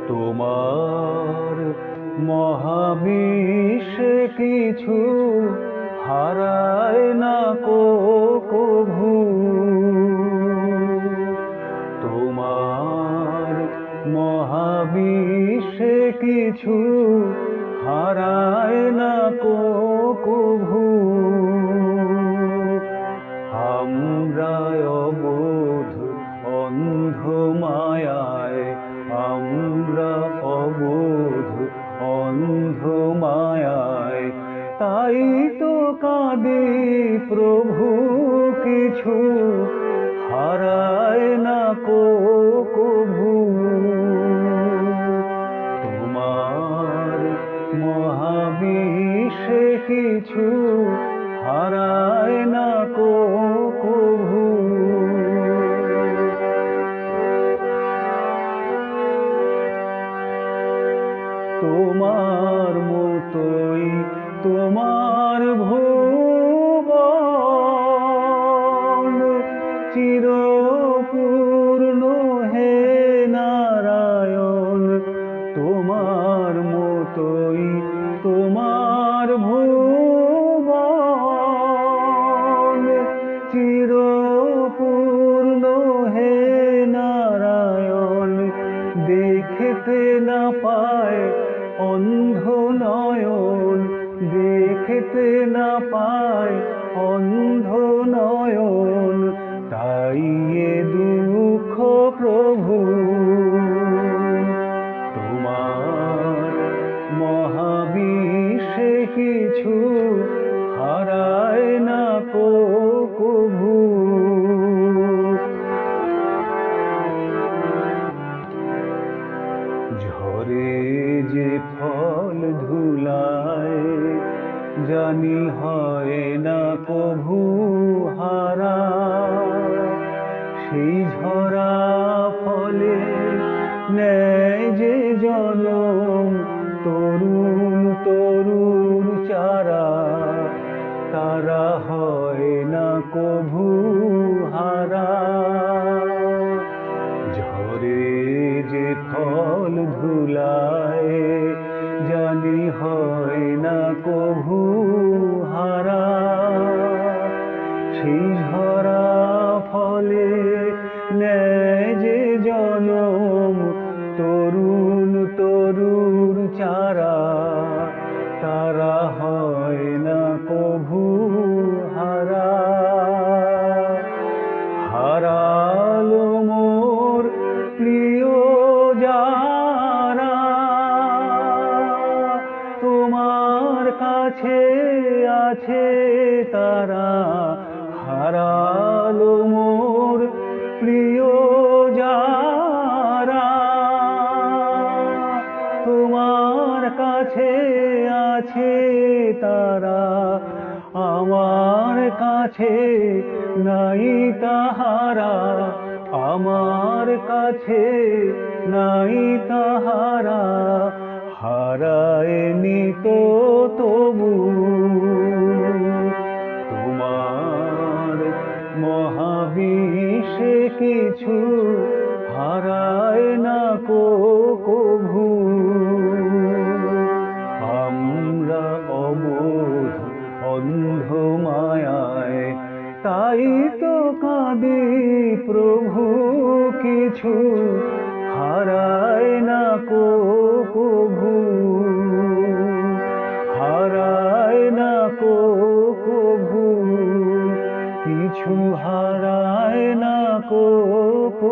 তোমার মহাবিশ্বে কিছু হারায় না কভু। তোমার মহাবিশ্বে কিছু হারায় না কভু। আমরা অবোধ অন্ধ মায়ায়, আমরা অবোধ অন্ধ মায়ায়, তাই তো কাঁদি প্রভু কিছু হারায় না কভু। তোমার মহাবিশ্বে কিছু হারায় না কভু। তোমার মতোই তোমার ভুবন চিরপূর্ণ হে নারায়ণ। তোমার মতোই তোমার ভুবন চিরপূর্ণ হে নারায়ণ। দেখতে না পায় অন্ধ নয়ন, দেখতে না পায় অন্ধ নয়ন, তাই এ দুঃখ প্রভু। তোমার মহাবিশ্বে কিছু হারায় না কভু। ঝরে যে ফল ধুলায় জানি হয় না কভু হারা, সেই ঝরা ফলে নেয় যে জনম তরুণ তরুণ চারা, তারা হয় না কভু হারা। ঝরে যে ফল ধুলায় জানি হয় না কভু হারা, সেই ঝরা ফলে নেয় যে জনম তরুণ তরুণ চারা, তারা হয় না কভু হারা। হারালো মোর প্রিয় যারা, তোমার কাছে আছে তারা। হারালো মোর প্রিয় যারা, তোমার কাছে আছে তারা। আমার কাছে নাই তাহারা, আমার কাছে নাই তাহারা। হারায়নি তো তবু। তোমার মহাবিশ্বে কিছু হারায় না কভু। আমরা অবোধ অন্ধ মায়ায়, তাই তো কাঁদি প্রভু কিছু হারায় না কভু। হারায় না কভু, কিছু হারায় না কভু।